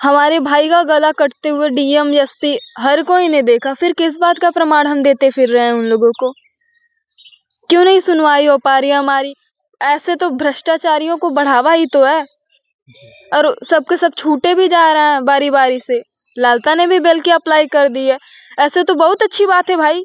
हमारे भाई का गला कटते हुए डीएम एसपी हर कोई ने देखा, फिर किस बात का प्रमाण हम देते फिर रहे हैं उन लोगों को? क्यों नहीं सुनवाई हो पा रही है हमारी? ऐसे तो भ्रष्टाचारियों को बढ़ावा ही तो है, और सबके सब छूटे भी जा रहे हैं बारी बारी से। लालता ने भी बेल की अप्लाई कर दी है। ऐसे तो बहुत अच्छी बात है भाई,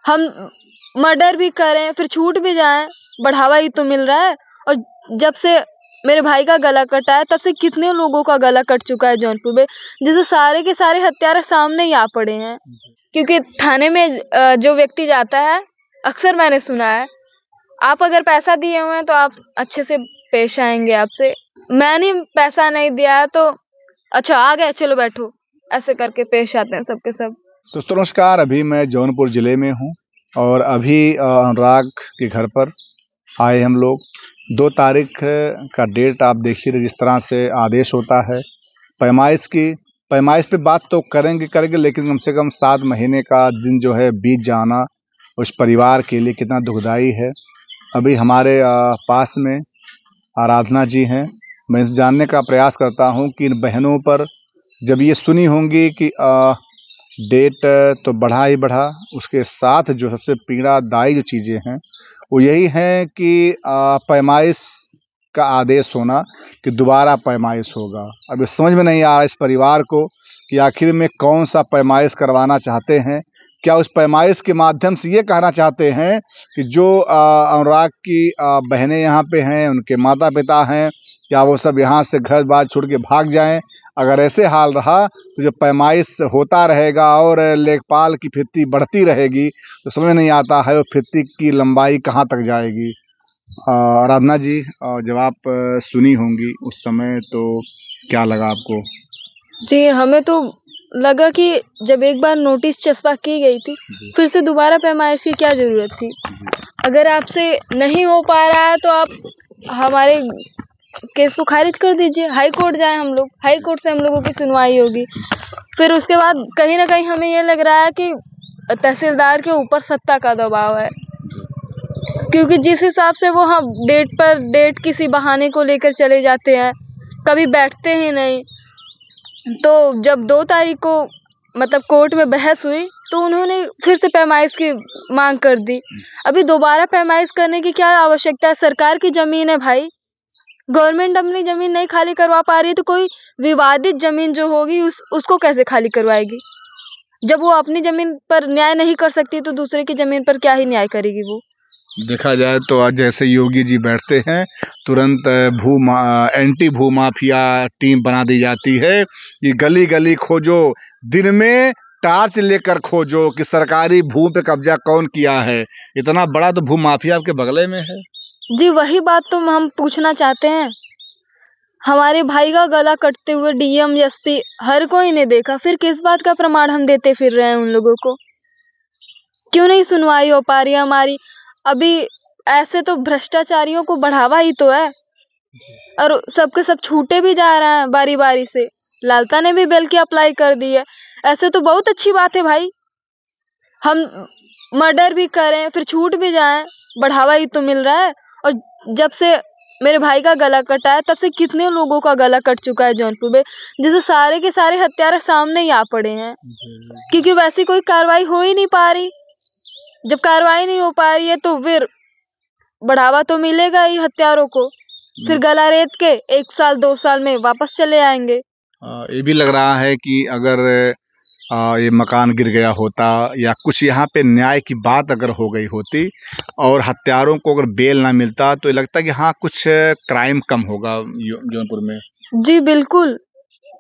हम मर्डर भी करें फिर छूट भी जाएं, बढ़ावा ही तो मिल रहा है। और जब से मेरे भाई का गला कटा है तब से कितने लोगों का गला कट चुका है जौनपुर में, जिसे सारे के सारे हत्यारे सामने ही आ पड़े हैं। क्योंकि थाने में जो व्यक्ति जाता है, अक्सर मैंने सुना है, आप अगर पैसा दिए हुए हैं तो आप अच्छे से पेश आएंगे आपसे। मैंने पैसा नहीं दिया है तो अच्छा आ गए, चलो बैठो, ऐसे करके पेश आते हैं सबके सब। दोस्तों नमस्कार, अभी मैं जौनपुर ज़िले में हूँ और अभी अनुराग के घर पर आए हम लोग। 2 तारीख का डेट आप देखिए, जिस तरह से आदेश होता है पैमाइश पे बात तो करेंगे, लेकिन कम से कम 7 महीने का दिन जो है बीत जाना उस परिवार के लिए कितना दुखदाई है। अभी हमारे पास में आराधना जी हैं। मैं जानने का प्रयास करता हूँ कि इन बहनों पर जब ये सुनी होंगी कि डेट तो बढ़ा ही बढ़ा, उसके साथ जो सबसे पीड़ादायी जो चीज़ें हैं वो यही हैं कि पैमाइश का आदेश होना कि दोबारा पैमाइश होगा। अब ये समझ में नहीं आ रहा इस परिवार को कि आखिर में कौन सा पैमाइश करवाना चाहते हैं। क्या उस पैमाइश के माध्यम से ये कहना चाहते हैं कि जो अनुराग की बहनें यहाँ पे हैं, उनके माता पिता हैं, क्या वो सब यहाँ से घर बार छोड़ के भाग जाएं? अगर ऐसे हाल रहा तो जो पैमाइश होता रहेगा और लेखपाल की फिरती बढ़ती रहेगी तो समझ नहीं आता है वो फिरती की लंबाई कहाँ तक जाएगी। आराधना जी, जब आप सुनी होंगी उस समय तो क्या लगा आपको? जी, हमें तो लगा कि जब एक बार नोटिस चस्पा की गई थी, फिर से दोबारा पैमाइश की क्या जरूरत थी? अगर आपसे नहीं हो पा रहा है तो आप हमारे केस को खारिज कर दीजिए, हाई कोर्ट जाए हम लोग, हाई कोर्ट से हम लोगों की सुनवाई होगी। फिर उसके बाद कहीं ना कहीं हमें ये लग रहा है कि तहसीलदार के ऊपर सत्ता का दबाव है, क्योंकि जिस हिसाब से वो हम डेट पर डेट किसी बहाने को लेकर चले जाते हैं, कभी बैठते ही नहीं। तो जब 2 तारीख को मतलब कोर्ट में बहस हुई तो उन्होंने फिर से पैमाइश की मांग कर दी। अभी दोबारा पैमाइश करने की क्या आवश्यकता है? सरकार की जमीन है भाई, गवर्नमेंट अपनी जमीन नहीं खाली करवा पा रही है तो कोई विवादित जमीन जो होगी उसको कैसे खाली करवाएगी? जब वो अपनी जमीन पर न्याय नहीं कर सकती तो दूसरे की जमीन पर क्या ही न्याय करेगी वो? देखा जाए तो आज जैसे योगी जी बैठते हैं तुरंत एंटी भू माफिया टीम बना दी जाती है कि गली गली खोजो, दिन में टार्च लेकर खोजो कि सरकारी भू पे कब्जा कौन किया है। इतना बड़ा तो भू माफिया आपके बगले में है। जी, वही बात तो हम पूछना चाहते हैं। हमारे भाई का गला कटते हुए डीएम एसपी हर कोई ने देखा, फिर किस बात का प्रमाण हम देते फिर रहे हैं उन लोगों को? क्यों नहीं सुनवाई हो पा रही है हमारी? अभी ऐसे तो भ्रष्टाचारियों को बढ़ावा ही तो है, और सबके सब छूटे भी जा रहे हैं बारी बारी से। लालता ने भी बेल की अप्लाई कर दी है। ऐसे तो बहुत अच्छी बात है भाई, हम मर्डर भी करें फिर छूट भी जाएं, बढ़ावा ही तो मिल रहा है। और जब से मेरे भाई का गला कटा है तब से कितने लोगों का गला कट चुका है जौनपुर में, जिसे सारे के सारे हत्यारे सामने ही आ पड़े हैं। क्योंकि वैसी कोई कार्रवाई हो ही नहीं पा रही। जब कार्रवाई नहीं हो पा रही है तो फिर बढ़ावा तो मिलेगा ही हत्यारों को, फिर गला रेत के 1 साल 2 साल में वापस चले आएंगे। ये भी लग रहा है कि अगर ये मकान गिर गया होता या कुछ यहाँ पे न्याय की बात अगर हो गई होती और हत्यारों को अगर बेल ना मिलता तो ये लगता है कि हाँ कुछ क्राइम कम होगा जौनपुर में। जी बिल्कुल,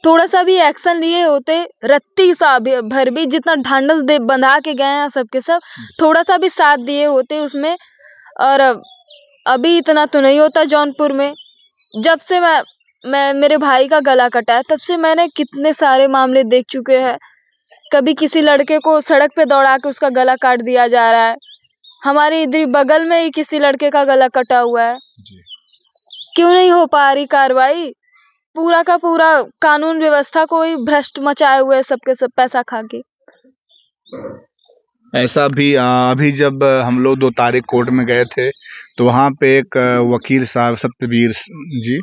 थोड़ा सा भी एक्शन लिए होते, रत्ती सा भर भी जितना ढांढस दे बंधा के गए हैं सबके सब, थोड़ा सा भी साथ दिए होते उसमें, और अभी इतना तो नहीं होता जौनपुर में। जब से मैं मेरे भाई का गला कटा है तब से मैंने कितने सारे मामले देख चुके हैं। कभी किसी लड़के को सड़क पे दौड़ा के उसका गला काट दिया जा रहा है, हमारे इधर बगल में ही किसी लड़के का गला कटा हुआ है। क्यों नहीं हो पा रही कार्रवाई? पूरा का पूरा कानून व्यवस्था को ही भ्रष्ट मचाए हुए सबके सब पैसा खा के। ऐसा भी अभी जब हम लोग 2 तारीख कोर्ट में गए थे तो वहाँ पे एक वकील साहब सत्यवीर जी,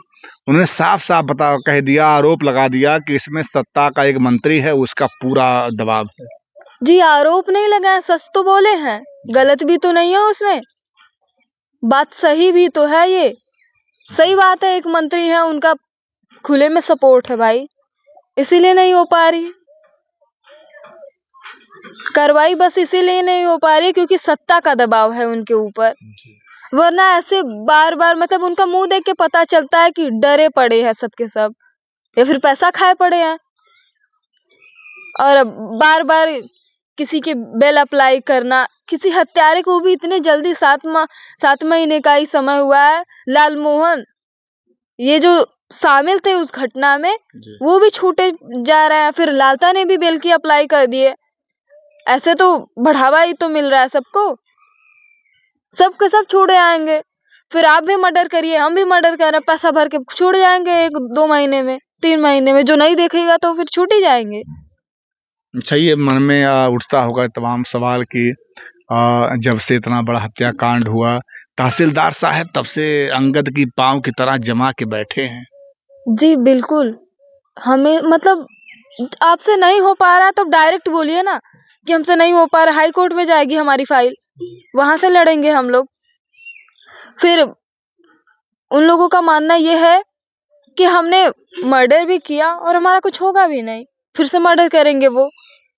उन्होंने साफ साफ बता कह दिया, आरोप लगा दिया कि इसमें सत्ता का एक मंत्री है, उसका पूरा दबाव है। जी आरोप नहीं लगाए, सच तो बोले हैं, गलत भी तो नहीं है उसमें, बात सही भी तो है। ये सही बात है, एक मंत्री है, उनका खुले में सपोर्ट है भाई, इसीलिए नहीं हो पा रही कार्रवाई, बस इसीलिए नहीं हो पा रही क्योंकि सत्ता का दबाव है उनके ऊपर। वरना ऐसे बार बार मतलब उनका मुंह देख के पता चलता है कि डरे पड़े हैं सबके सब, या फिर पैसा खाए पड़े हैं। और बार बार किसी के बेल अप्लाई करना, किसी हत्यारे को भी इतने जल्दी 7 महीने का ही समय हुआ है। लालमोहन ये जो शामिल थे उस घटना में, वो भी छूटे जा रहे हैं, फिर लालता ने भी बेल की अप्लाई कर दिए। ऐसे तो बढ़ावा ही तो मिल रहा है सबको, सबके सब छोड़े आएंगे। फिर आप भी मर्डर करिए, हम भी मर्डर कर रहे हैं, पैसा भर के छोड़ जाएंगे 1-2 महीने में, 3 महीने में। जो नहीं देखेगा तो फिर छूट ही जाएंगे। अच्छा, ये मन में उठता होगा तमाम सवाल कि जब से इतना बड़ा हत्याकांड हुआ, तहसीलदार साहब तब से अंगद की पांव की तरह जमा के बैठे हैं। जी बिल्कुल, हमें मतलब आपसे नहीं हो पा रहा तो डायरेक्ट बोलिए ना कि हमसे नहीं हो पा रहा, हाई कोर्ट में जाएगी हमारी फाइल, वहां से लड़ेंगे हम लोग। फिर उन लोगों का मानना ये है कि हमने मर्डर भी किया और हमारा कुछ होगा भी नहीं, फिर से मर्डर करेंगे वो,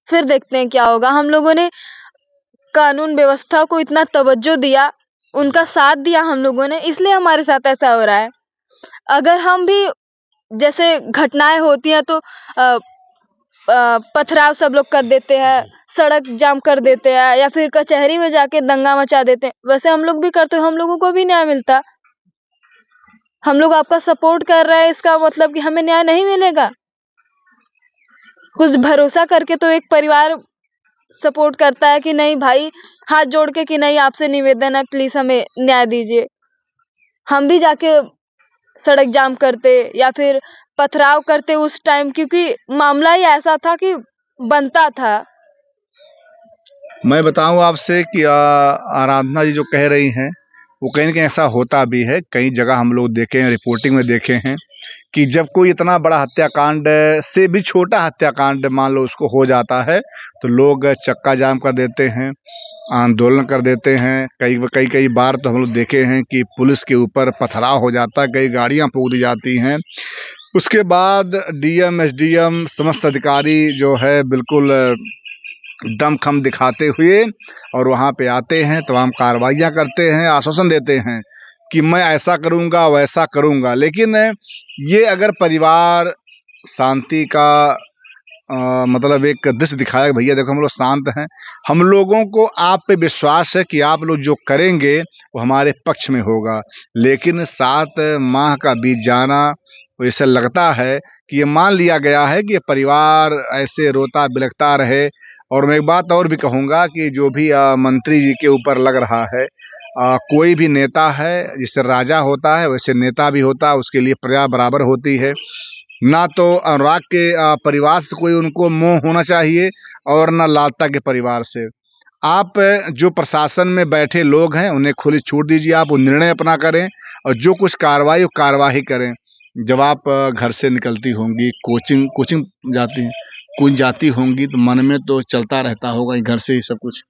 फिर देखते हैं क्या होगा। हम लोगों ने कानून व्यवस्था को इतना तवज्जो दिया, उनका साथ दिया हम लोगों ने, इसलिए हमारे साथ ऐसा हो रहा है। अगर हम भी जैसे घटनाएं होती हैं तो पथराव सब लोग कर देते हैं, सड़क जाम कर देते हैं, या फिर कचहरी में जाके दंगा मचा देते हैं, वैसे हम लोग भी करते, हम लोगों को भी न्याय मिलता। हम लोग आपका सपोर्ट कर रहे हैं, इसका मतलब कि हमें न्याय नहीं मिलेगा? कुछ भरोसा करके तो एक परिवार सपोर्ट करता है कि नहीं भाई, हाथ जोड़ के कि नहीं आपसे निवेदन है, प्लीज हमें न्याय दीजिए। हम भी जाके सड़क जाम करते या फिर पथराव करते उस टाइम, क्योंकि मामला ही ऐसा था कि बनता था। मैं बताऊं आपसे कि आराधना जी जो कह रही हैं वो कहीं ना कहीं ऐसा होता भी है। कई जगह हम लोग देखे हैं, रिपोर्टिंग में देखे हैं कि जब कोई इतना बड़ा हत्याकांड से भी छोटा हत्याकांड मान लो उसको हो जाता है तो लोग चक्का जाम कर देते हैं, आंदोलन कर देते हैं। कई बार तो हम लोग देखे हैं कि पुलिस के ऊपर पथराव हो जाता है, कई गाड़ियां फूक दी जाती हैं। उसके बाद डीएम एसडीएम समस्त अधिकारी जो है बिल्कुल दमखम दिखाते हुए और वहाँ पे आते हैं, तमाम कार्रवाइयाँ करते हैं, आश्वासन देते हैं कि मैं ऐसा करूँगा वैसा करूँगा। लेकिन ये अगर परिवार शांति का मतलब एक दृश्य दिखाया कि भैया देखो हम लोग शांत हैं, हम लोगों को आप पे विश्वास है कि आप लोग जो करेंगे वो हमारे पक्ष में होगा। लेकिन 7 माह का बीत जाना, ऐसा लगता है कि ये मान लिया गया है कि ये परिवार ऐसे रोता बिलखता रहे। और मैं एक बात और भी कहूँगा कि जो भी मंत्री जी के ऊपर लग रहा है, कोई भी नेता है जैसे राजा होता है वैसे नेता भी होता है, उसके लिए प्रजा बराबर होती है। ना तो अनुराग के परिवार से कोई उनको मोह होना चाहिए और ना लालता के परिवार से। आप जो प्रशासन में बैठे लोग हैं उन्हें खुली छूट दीजिए, आप वो निर्णय अपना करें और जो कुछ कार्रवाई वो कार्यवाही करें। जब आप घर से निकलती होंगी, कोचिंग जाती कुछ जाती होंगी तो मन में तो चलता रहता होगा घर से ही सब कुछ।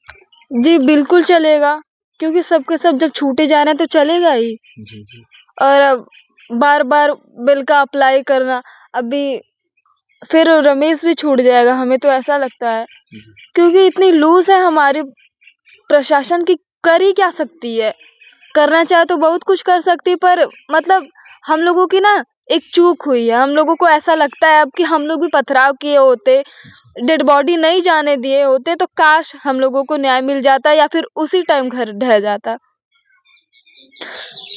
जी बिल्कुल चलेगा, क्योंकि सबके सब जब छूटे जा रहे हैं तो चलेगा ही। जी जी। और अब बार बार बिल का अप्लाई करना, अभी फिर रमेश भी छूट जाएगा, हमें तो ऐसा लगता है, क्योंकि इतनी लूज है हमारी प्रशासन की, कर ही क्या सकती है? करना चाहे तो बहुत कुछ कर सकती, पर मतलब हम लोगों की ना एक चूक हुई है। हम लोगों को ऐसा लगता है अब कि हम लोग भी पथराव किए होते, डेड बॉडी नहीं जाने दिए होते, तो काश हम लोगों को न्याय मिल जाता या फिर उसी टाइम घर ढह जाता।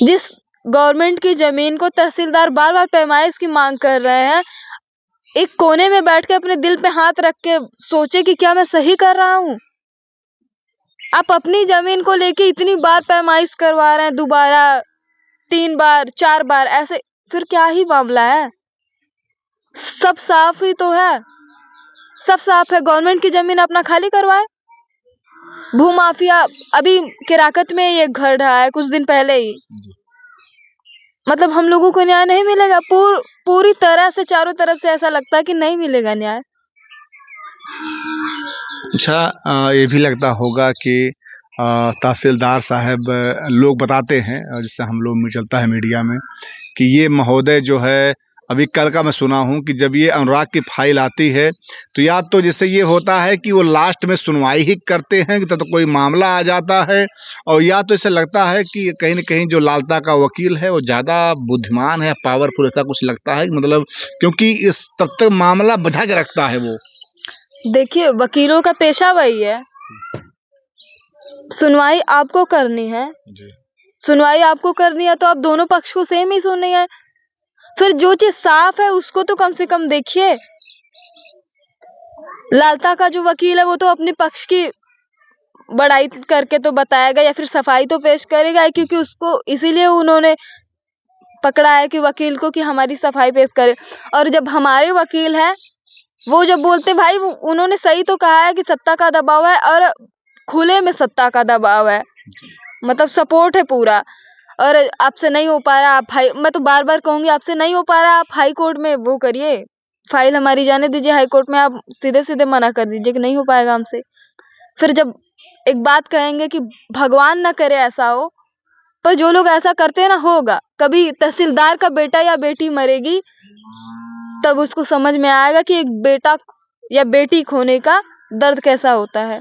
जिस गवर्नमेंट की जमीन को तहसीलदार बार बार पैमाइश की मांग कर रहे हैं, एक कोने में बैठ के अपने दिल पे हाथ रख के सोचे कि क्या मैं सही कर रहा हूँ? आप अपनी जमीन को लेके इतनी बार पैमाइश करवा रहे हैं, दोबारा 3 बार 4 बार ऐसे, फिर क्या ही मामला है? सब साफ ही तो है, सब साफ है। गवर्नमेंट की जमीन अपना खाली करवाए। भूमाफिया, अभी केराकत में ये घर ढहा है कुछ दिन पहले ही, मतलब हम लोगों को न्याय नहीं मिलेगा? पूरी तरह से चारों तरफ से ऐसा लगता है कि नहीं मिलेगा न्याय। अच्छा, ये भी लगता होगा कि तहसीलदार साहब लोग बताते हैं, जिससे हम लोग में चलता है मीडिया में, कि ये महोदय जो है, अभी कल का मैं सुना हूँ कि जब ये अनुराग की फाइल आती है तो या तो जैसे ये होता है कि वो लास्ट में सुनवाई ही करते हैं कि तब तो कोई मामला आ जाता है, और या तो ऐसा लगता है कि कहीं ना कहीं जो लालता का वकील है वो ज़्यादा बुद्धिमान है, पावरफुल, ऐसा कुछ लगता है, मतलब क्योंकि इस तब तक मामला बचा के रखता है वो। देखिए, वकीलों का पेशा वही है, सुनवाई आपको करनी है। जी। सुनवाई आपको करनी है तो आप दोनों पक्ष को सेम ही सुननी है। फिर जो चीज साफ है उसको तो कम से कम देखिए। लालता का जो वकील है वो तो अपने पक्ष की बड़ाई करके तो बताएगा या फिर सफाई तो पेश करेगा, क्योंकि उसको इसीलिए उन्होंने पकड़ा है कि वकील को, कि हमारी सफाई पेश करे। और जब हमारे वकील है वो जब बोलते, भाई उन्होंने सही तो कहा है कि सत्ता का दबाव है, और खुले में सत्ता का दबाव है, मतलब सपोर्ट है पूरा, और आपसे नहीं हो पा रहा, आप मैं तो बार बार कहूंगी, आपसे नहीं हो पा रहा, आप हाई कोर्ट में वो करिए, फाइल हमारी जाने दीजिए, हाई कोर्ट में आप सीधे सीधे मना कर दीजिए कि नहीं हो पाएगा हमसे। फिर जब एक बात कहेंगे कि भगवान ना करे ऐसा हो, पर जो लोग ऐसा करते हैं ना, होगा कभी तहसीलदार का बेटा या बेटी मरेगी तब उसको समझ में आएगा कि एक बेटा या बेटी खोने का दर्द कैसा होता है।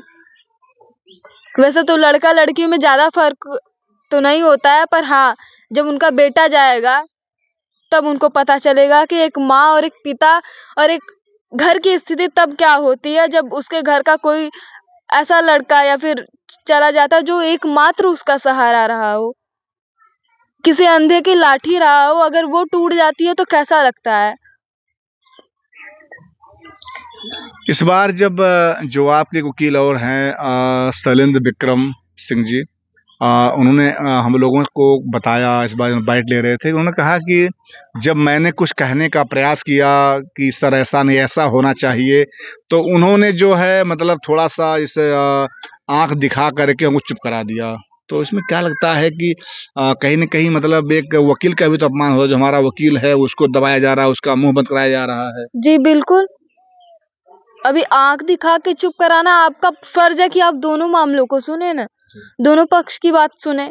वैसे तो लड़का लड़की में ज्यादा फर्क तो नहीं होता है, पर हाँ, जब उनका बेटा जाएगा तब उनको पता चलेगा कि एक माँ और एक पिता और एक घर की स्थिति तब क्या होती है, जब उसके घर का कोई ऐसा लड़का या फिर चला जाता है जो एकमात्र उसका सहारा रहा हो, किसी अंधे की लाठी रहा हो, अगर वो टूट जाती है तो कैसा लगता है। इस बार जब जो आपके वकील और हैं, शैलेंद्र विक्रम सिंह जी, उन्होंने हम लोगों को बताया, इस बार बाइट ले रहे थे, उन्होंने कहा कि जब मैंने कुछ कहने का प्रयास किया कि सर ऐसा नहीं, ऐसा होना चाहिए, तो उन्होंने जो है मतलब थोड़ा सा इसे आंख दिखा करके हमको चुप करा दिया। तो इसमें क्या लगता है कि कहीं ना कहीं मतलब एक वकील का भी तो अपमान हो, जो हमारा वकील है उसको दबाया जा रहा है, उसका मुंह बंद कराया जा रहा है। जी बिल्कुल, अभी आंख दिखा के चुप कराना आपका फर्ज है कि आप दोनों मामलों को सुने ना, दोनों पक्ष की बात सुने।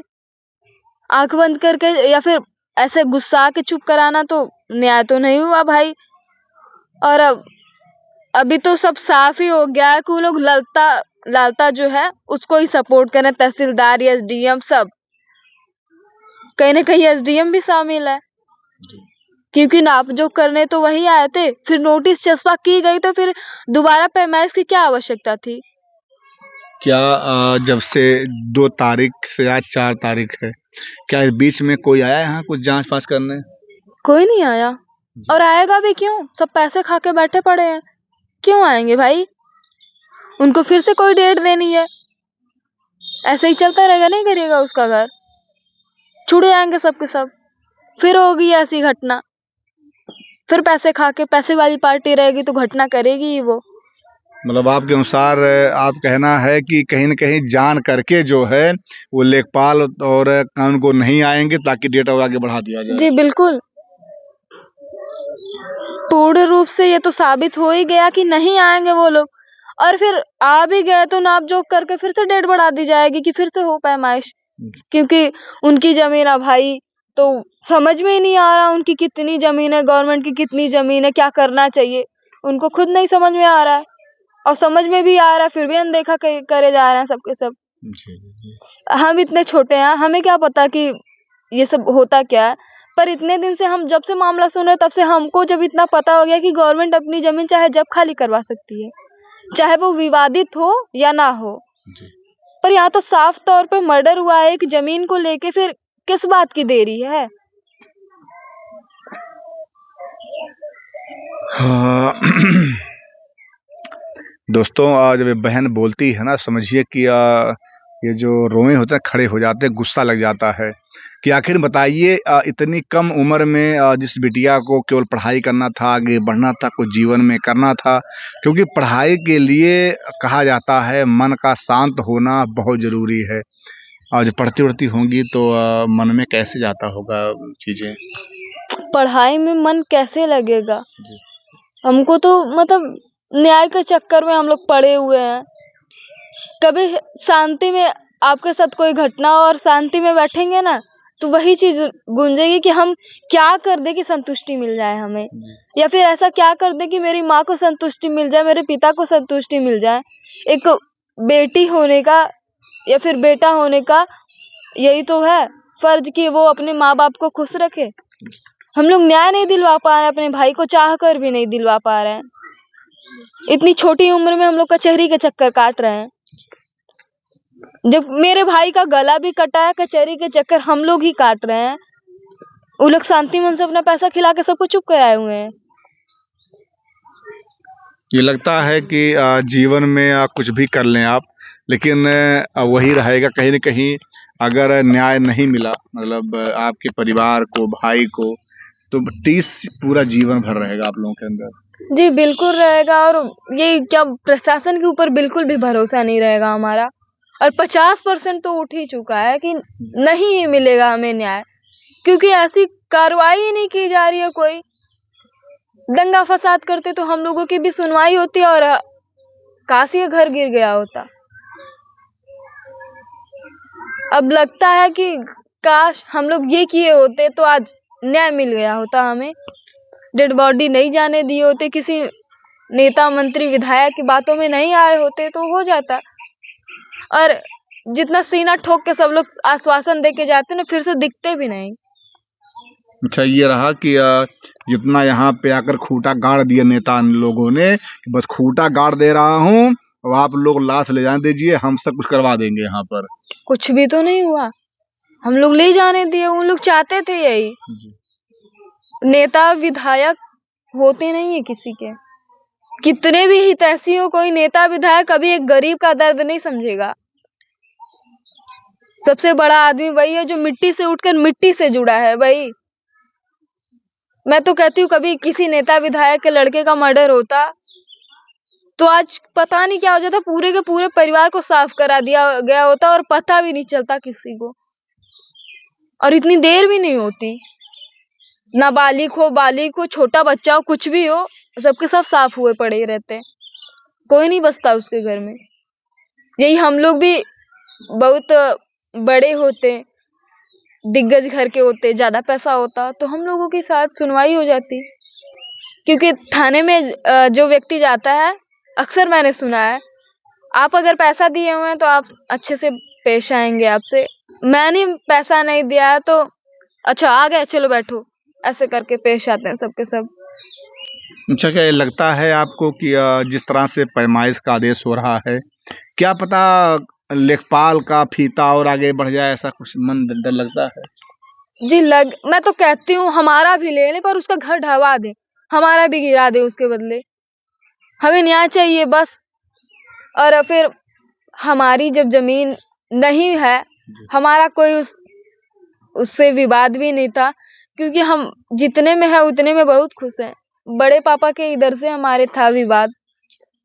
आंख बंद करके या फिर ऐसे गुस्सा के चुप कराना तो न्याय तो नहीं हुआ भाई। और अभी तो सब साफ ही हो गया है कि वो लोग लालता जो है उसको ही सपोर्ट करें, तहसीलदार, एसडीएम, सब, कहीं ना कहीं एसडीएम भी शामिल है, क्योंकि नाप जो करने तो वही आए थे। फिर नोटिस चस्पा की गई तो फिर दोबारा पैमाइश की क्या आवश्यकता थी? क्या जब से 2 तारीख से आज 4 तारीख है, क्या इस बीच में कोई आया यहाँ कुछ जांच पास करने? कोई नहीं आया, और आएगा भी क्यों? सब पैसे खा के बैठे पड़े हैं, क्यों आएंगे भाई? उनको फिर से कोई डेट देनी है, ऐसे ही चलता रहेगा, नहीं करेगा उसका घर, छुड़ जाएंगे सबके सब, फिर होगी ऐसी घटना, फिर पैसे खा के, पैसे वाली पार्टी रहेगी तो घटना करेगी ही वो। मतलब आपके अनुसार आप कहना है कि कहीं न कहीं जान करके जो है वो लेखपाल और कानून को नहीं आएंगे ताकि डेट और आगे बढ़ा दिया जाए। जी बिल्कुल, पूर्ण रूप से ये तो साबित हो ही गया कि नहीं आएंगे वो लोग, और फिर आ भी गए तो नाप जोक करके फिर से डेट बढ़ा दी जाएगी कि फिर से हो पैमाइश, क्योंकि उनकी जमीन है भाई, तो समझ में ही नहीं आ रहा उनकी कितनी जमीन है, गवर्नमेंट की कितनी जमीन है, क्या करना चाहिए, उनको खुद नहीं समझ में आ रहा है, और समझ में भी आ रहा है फिर भी अनदेखा करे जा रहे हैं सबके सब। हम इतने छोटे हैं, हमें क्या पता कि ये सब होता क्या है, पर इतने दिन से हम जब से मामला सुन रहे तब से हमको जब इतना पता हो गया कि गवर्नमेंट अपनी जमीन चाहे जब खाली करवा सकती है, चाहे वो विवादित हो या ना हो। पर यहाँ तो साफ तौर पर मर्डर हुआ है एक जमीन को लेके, फिर किस बात की देरी है? हाँ। दोस्तों, जब ये बहन बोलती है ना, समझिए कि ये जो रोए होते हैं खड़े हो जाते हैं, गुस्सा लग जाता है कि आखिर बताइए, इतनी कम उम्र में जिस बिटिया को केवल पढ़ाई करना था, आगे बढ़ना था, कुछ जीवन में करना था, क्योंकि पढ़ाई के लिए कहा जाता है मन का शांत होना बहुत ज़रूरी है। आज पढ़ती उढ़ती होंगी तो मन में कैसे जाता होगा चीजें? पढ़ाई में मन कैसे लगेगा? जी। हमको तो मतलब न्याय के चक्कर में हम लोग पड़े हुए हैं। कभी शांति में आपके साथ कोई घटना हो और शांति में बैठेंगे ना, तो वही चीज गूंजेगी कि हम क्या कर दे कि संतुष्टि मिल जाए हमें, या फिर ऐसा क्या कर दे कि मेरी माँ को संतुष्टि मिल जाए, मेरे पिता को संतुष्टि मिल जाए। एक बेटी होने का या फिर बेटा होने का यही तो है फर्ज कि वो अपने माँ बाप को खुश रखे। हम लोग न्याय नहीं दिलवा पा रहे हैं, अपने भाई को चाह कर भी नहीं दिलवा पा रहे हैं। इतनी छोटी उम्र में हम लोग कचहरी के चक्कर काट रहे हैं। जब मेरे भाई का गला भी कटा है, कचहरी के चक्कर हम लोग ही काट रहे हैं। वो लोग शांति मन से अपना पैसा खिला के सबको चुप कराए हुए हैं। ये लगता है कि जीवन में कुछ भी कर लें आप, लेकिन वही रहेगा कहीं न कहीं। अगर न्याय नहीं मिला मतलब आपके परिवार को, भाई को, तो टीस पूरा जीवन भर रहेगा आप लोगों के अंदर। जी बिल्कुल रहेगा, और ये क्या प्रशासन के ऊपर बिल्कुल भी भरोसा नहीं रहेगा हमारा। और 50% तो उठ ही चुका है कि नहीं ही मिलेगा हमें न्याय, क्योंकि ऐसी कार्रवाई ही नहीं की जा रही है। कोई दंगा फसाद करते तो हम लोगों की भी सुनवाई होती और काश ये घर गिर गया होता। अब लगता है कि काश हम लोग ये किए होते तो आज न्याय मिल गया होता हमें। डेड बॉडी नहीं जाने दिए होते, किसी नेता मंत्री विधायक की बातों में नहीं आए होते तो हो जाता। और जितना सीना ठोक के सब लोग आश्वासन दे के जाते ना, फिर से दिखते भी नहीं। अच्छा, ये रहा कि जितना यहाँ पे आकर खूंटा गाड़ दिया नेता लोगों ने, बस खूंटा गाड़ दे रहा हूँ और आप लोग लाश ले जाने दीजिए, हम सब कुछ करवा देंगे यहाँ पर। कुछ भी तो नहीं हुआ, हम लोग ले जाने दिए। उन लोग चाहते थे यही। नेता विधायक होते नहीं है किसी के, कितने भी हितैषी हो, कोई नेता विधायक कभी एक गरीब का दर्द नहीं समझेगा। सबसे बड़ा आदमी वही है जो मिट्टी से उठकर मिट्टी से जुड़ा है वही। मैं तो कहती हूँ कभी किसी नेता विधायक के लड़के का मर्डर होता तो आज पता नहीं क्या हो जाता, पूरे के पूरे परिवार को साफ करा दिया गया होता और पता भी नहीं चलता किसी को, और इतनी देर भी नहीं होती। नाबालिग हो, बालिग हो, छोटा बच्चा हो, कुछ भी हो, सबके सब साफ हुए पड़े रहते, कोई नहीं बचता उसके घर में। यही हम लोग भी बहुत बड़े होते, दिग्गज घर के होते, ज्यादा पैसा होता तो हम लोगों के साथ सुनवाई हो जाती। क्योंकि थाने में जो व्यक्ति जाता है, अक्सर मैंने सुना है, आप अगर पैसा दिए हुए हैं तो आप अच्छे से पेश आएंगे आपसे। मैंने पैसा नहीं दिया है तो अच्छा आ गए, चलो बैठो, ऐसे करके पेश आते हैं सबके सब। अच्छा, क्या ये लगता है आपको कि जिस तरह से पैमाइश का आदेश हो रहा है, क्या पता लेखपाल का फीता और आगे बढ़ जाए, ऐसा कुछ मन डर लगता है? जी मैं तो कहती हूँ हमारा भी ले ले, पर उसका घर ढहवा दे, हमारा भी गिरा दे उसके बदले। हमें न्याय चाहिए बस। और फिर हमारी जब जमीन नहीं है, हमारा कोई उससे विवाद भी नहीं था, क्योंकि हम जितने में है उतने में बहुत खुश हैं। बड़े पापा के इधर से हमारे था विवाद,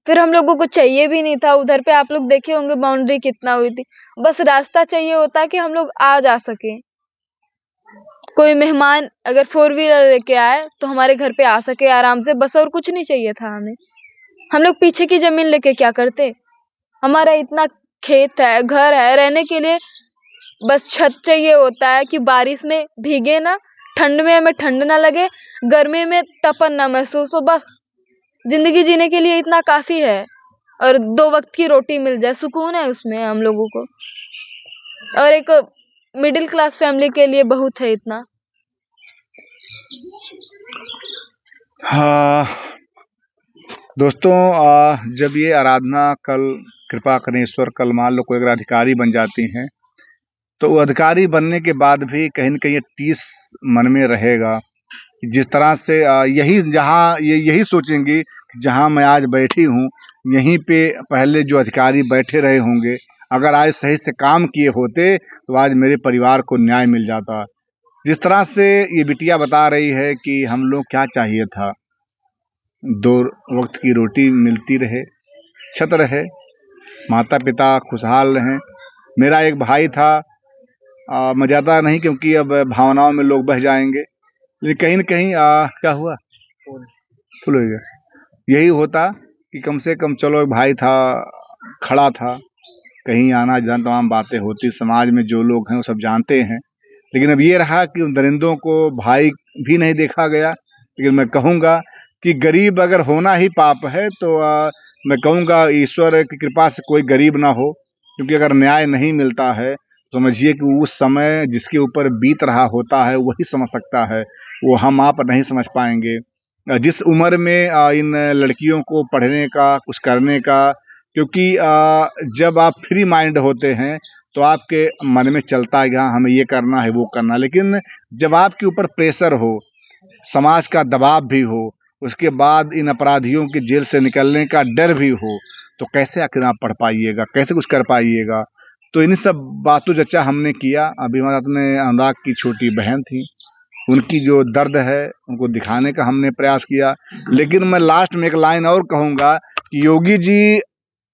फिर हम लोगों को चाहिए भी नहीं था। उधर पे आप लोग देखे होंगे बाउंड्री कितना हुई थी, बस रास्ता चाहिए होता कि हम लोग आ जा सके। कोई मेहमान अगर 4 व्हीलर लेके आए तो हमारे घर पे आ सके आराम से, बस और कुछ नहीं चाहिए था हमें। हम लोग पीछे की जमीन लेके क्या करते? हमारा इतना खेत है, घर है, रहने के लिए बस छत चाहिए होता है कि बारिश में भीगे ना, ठंड में हमें ठंड ना लगे, गर्मी में तपन ना महसूस हो। बस जिंदगी जीने के लिए इतना काफी है, और 2 वक्त की रोटी मिल जाए, सुकून है उसमें हम लोगों को। और एक मिडिल क्लास फैमिली के लिए बहुत है इतना। हाँ दोस्तों, जब ये आराधना कल, कृपा करें ईश्वर, कल मान लो कोई अगर अधिकारी बन जाती हैं, तो वो अधिकारी बनने के बाद भी कहीं न कहीं ये टीस मन में रहेगा। जिस तरह से यही सोचेंगी कि जहाँ मैं आज बैठी हूँ, यहीं पे पहले जो अधिकारी बैठे रहे होंगे, अगर आज सही से काम किए होते तो आज मेरे परिवार को न्याय मिल जाता। जिस तरह से ये बिटिया बता रही है कि हम लोग क्या चाहिए था, 2 वक्त की रोटी मिलती रहे, छत रहे, माता पिता खुशहाल रहें। मेरा एक भाई था, मैं ज़्यादा नहीं, क्योंकि अब भावनाओं में लोग बह जाएंगे, लेकिन कहीं न कहीं क्या हुआ, फुल हो गया। यही होता कि कम से कम चलो एक भाई था, खड़ा था, कहीं आना जाना तमाम बातें होती, समाज में जो लोग हैं वो सब जानते हैं। लेकिन अब ये रहा कि उन दरिंदों को भाई भी नहीं देखा गया। लेकिन मैं कहूँगा कि गरीब अगर होना ही पाप है तो मैं कहूँगा ईश्वर की कृपा से कोई गरीब ना हो, क्योंकि अगर न्याय नहीं मिलता है तो समझिए कि उस समय जिसके ऊपर बीत रहा होता है वही समझ सकता है, वो हम आप नहीं समझ पाएंगे। जिस उम्र में इन लड़कियों को पढ़ने का, कुछ करने का, क्योंकि जब आप फ्री माइंड होते हैं तो आपके मन में चलता है कि हाँ हमें ये करना है, वो करना है। लेकिन जब आपके ऊपर प्रेशर हो, समाज का दबाव भी हो, उसके बाद इन अपराधियों के जेल से निकलने का डर भी हो, तो कैसे आखिर आप पढ़ पाइएगा, कैसे कुछ कर पाइएगा। तो इन सब बातों चर्चा हमने किया। अभी हमारे साथ में अनुराग की छोटी बहन थी, उनकी जो दर्द है उनको दिखाने का हमने प्रयास किया। लेकिन मैं लास्ट में एक लाइन और कहूँगा कि योगी जी,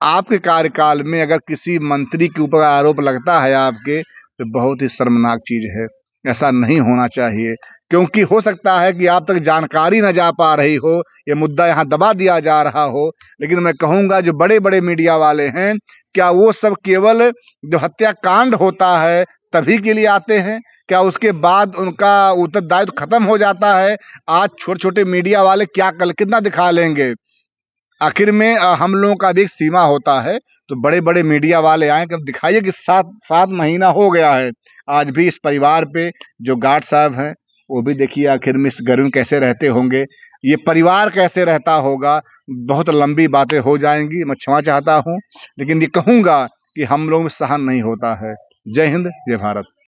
आपके कार्यकाल में अगर किसी मंत्री के ऊपर आरोप लगता है आपके, तो बहुत ही शर्मनाक चीज है, ऐसा नहीं होना चाहिए। क्योंकि हो सकता है कि आप तक जानकारी न जा पा रही हो, ये मुद्दा यहाँ दबा दिया जा रहा हो। लेकिन मैं कहूँगा जो बड़े बड़े मीडिया वाले हैं, क्या वो सब केवल जो हत्याकांड होता है तभी के लिए आते हैं? क्या उसके बाद उनका उत्तरदायित्व खत्म हो जाता है? आज छोटे छोटे मीडिया वाले क्या कल कितना दिखा लेंगे? आखिर में हम लोगों का भी एक सीमा होता है। तो बड़े बड़े मीडिया वाले आए कि अब दिखाइए कि 7 महीना हो गया है, आज भी इस परिवार पे जो गार्ड साहब हैं वो भी देखिए आखिर में इस गर्मी में कैसे रहते होंगे, ये परिवार कैसे रहता होगा। बहुत लंबी बातें हो जाएंगी, मैं क्षमा चाहता हूँ, लेकिन ये कहूँगा कि हम लोग में सहन नहीं होता है। जय हिंद, जय भारत।